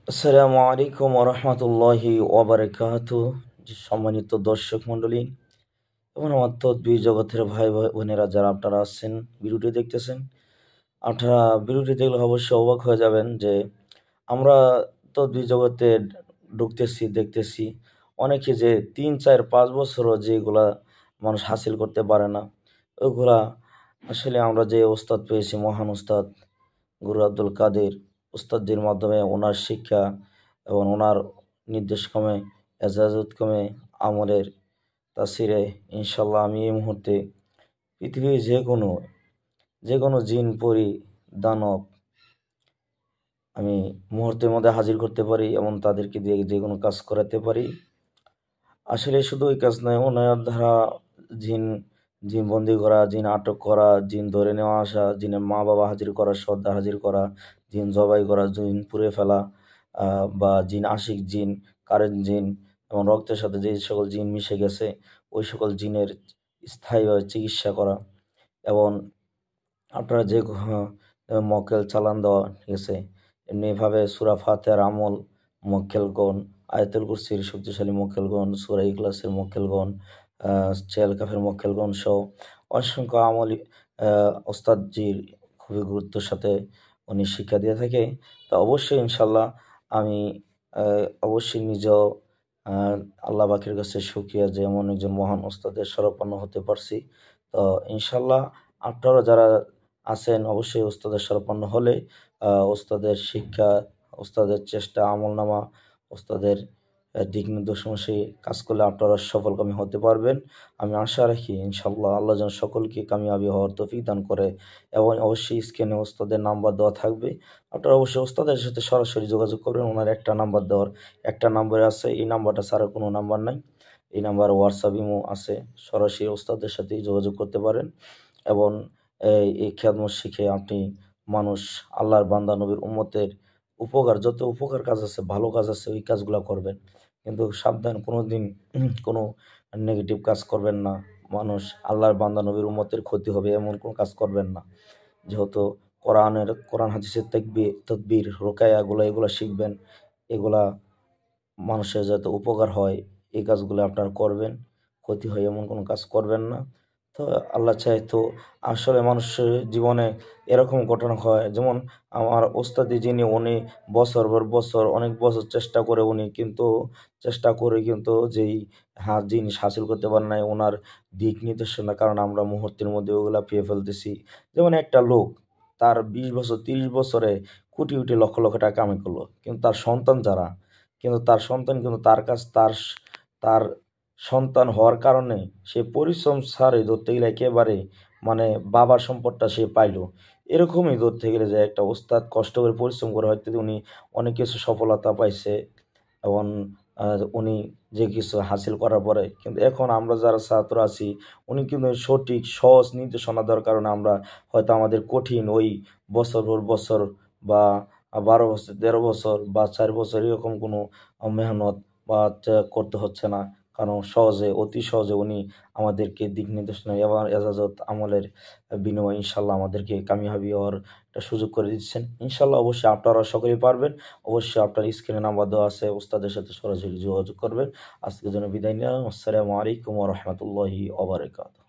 আসসালামু আলাইকুম ওরহমতুল্লাহি ওবারাকাতু। সম্মানিত দর্শক মণ্ডলী এবং আমার তদ্বির জগতের ভাই বোনেরা যারা আপনারা আছেন ভিডিওটি দেখতেছেন, আপনারা ভিডিওটি দেখলে অবশ্যই অবাক হয়ে যাবেন যে আমরা তদ্বির জগতে দেখতেছি অনেকে যে 3, 4, 5 বছরও যেগুলা মানুষ হাসিল করতে পারে না, ওইগুলা আসলে আমরা যে ওস্তাদ পেয়েছি, মহান ওস্তাদ গুরু আব্দুল কাদের উস্তাদের মাধ্যমে ওনার শিক্ষা এবং ওনার নির্দেশক্রমে এজাজতক্রমে আমলের তাসিরে ইনশাল্লাহ আমি এই মুহূর্তে পৃথিবীর যে কোনো জিন পরি দানব আমি মুহূর্তের মধ্যে হাজির করতে পারি এবং তাদেরকে দিয়ে যে কোনো কাজ করাতে পারি। আসলে শুধু ওই কাজ নয়, ওনার দ্বারা জিন জিন বন্দি করা, জিন আটক করা, জিন ধরে নেওয়া আসা, জিনের মা বাবা হাজির করা, সর্দার হাজির করা, জিন জবাই করা, জিন পুড়ে ফেলা, বা জিন আশিক জিন, কারেন্ট জিন এবং রক্তের সাথে যে সকল জিন মিশে গেছে ওই সকল জিনের স্থায়ীভাবে চিকিৎসা করা এবং আপনারা যে মক্কেল চালান দেওয়া, ঠিক আছে। এমনিভাবে সূরা ফাতিহার আমল মক্কেলগণ, আয়াতুল কুরসির শক্তিশালী মক্কেলগণ, সূরা ইখলাসের মক্কেলগণ, চেল কাফের মক্কেলগণ সহ অসংখ্য আমলি ওস্তাদজির খুবই গুরুত্বের সাথে উনি শিক্ষা দিয়ে থাকে। তো অবশ্যই ইনশাল্লাহ আমি অবশ্যই নিজেও আল্লাহ পাকের কাছে শুকরিয়া যে এমন একজন মহান ওস্তাদের শরণাপন্ন হতে পারছি। তো ইনশাল্লাহ আপনারা যারা আছেন অবশ্যই ওস্তাদের শরণাপন্ন হলে ওস্তাদের শিক্ষা, ওস্তাদের চেষ্টা, আমলনামা, ওস্তাদের দিক নির্দেশ অনুযায়ী কাজ করলে আপনারা সফলকামী হতে পারবেন। আমি আশা রাখি ইনশাল্লাহ আল্লাহ যেন সকলকে কামিয়াবি হওয়ার তৌফিক দান করে এবং অবশ্যই স্ক্রিনে ওস্তাদের নাম্বার দেওয়া থাকবে। আপনারা অবশ্যই ওস্তাদের সাথে সরাসরি যোগাযোগ করবেন। ওনার একটা নাম্বার দেওয়ার একটা নাম্বারে আছে, এই নাম্বারটা ছাড়া কোনো নাম্বার নাই। এই নাম্বার হোয়াটসঅ্যাপ ইমো আছে, সরাসরি ওস্তাদের সাথেই যোগাযোগ করতে পারেন এবং এই খেদমত শিখে আপনি মানুষ, আল্লাহর বান্দা, নবীর উম্মতের উপকার, যত উপকার কাজ আছে, ভালো কাজ আছে, ওই কাজগুলো করবেন। কিন্তু সাবধান, কোনোদিন কোনো নেগেটিভ কাজ করবেন না। মানুষ, আল্লাহর বান্দা, নবীর উম্মতের ক্ষতি হবে এমন কোনো কাজ করবেন না। যেহেতু কোরআন হাদিসের তদবির রোকায়াগুলো এগুলো শিখবেন, এগুলা মানুষের যাতে উপকার হয় এই কাজগুলো আপনারা করবেন। ক্ষতি হয় এমন কোনো কাজ করবেন না। তো আল্লাহ চায় তো আসলে মানুষের জীবনে এরকম ঘটনা হয়, যেমন আমার ওস্তাদি যিনি, উনি বছর পর বছর অনেক বছর চেষ্টা করে কিন্তু যেই জিনিস হাসিল করতে পারে নাই, ওনার দিক নির্দেশনার কারণে আমরা মুহূর্তের মধ্যে ওগুলা পেয়ে ফেলতেছি। যেমন একটা লোক তার 20 বছর 30 বছরে কোটি কোটি লক্ষ লক্ষ টাকা কামাই করলো, কিন্তু তার সন্তান যারা, কিন্তু তার সন্তান কিন্তু তার সন্তান হওয়ার কারণে সে পরিশ্রম ছাড়ে ধরতে গেলে একেবারে মানে বাবার সম্পদটা সে পাইলো। এরকমই ধরতে গেলে যে একটা ওস্তাদ কষ্ট করে পরিশ্রম করে হয়তো উনি অনেক কিছু সফলতা পাইছে এবং উনি যে কিছু হাসিল করার পরে, কিন্তু এখন আমরা যারা ছাত্র আছি উনি কিন্তু সঠিক সহজ নির্দেশনা দেওয়ার কারণে আমরা হয়তো আমাদের কঠিন ওই বছর পর বছর বা 12 বছর 13 বছর বা 4 বছর এরকম কোনো মেহনত বা করতে হচ্ছে না, কারণ অতি সহজে উনি আমাদেরকে দিক নির্দেশনা এবং এজাজত আমলের বিনিময়ে ইনশাল্লাহ আমাদেরকে কামিয়াবি হওয়ার একটা সুযোগ করে দিচ্ছেন। ইনশাল্লাহ অবশ্যই আপনারা সকলেই পারবেন। অবশ্যই আপনার স্ক্রিনে নাম্বার দেওয়া আছে, ওস্তাদের সাথে সরাসরি যোগাযোগ করবেন। আজকের জন্য বিদায় নিলাম। আসসালামু আলাইকুম ওয়া রাহমাতুল্লাহি ওয়া বারাকাতুহু।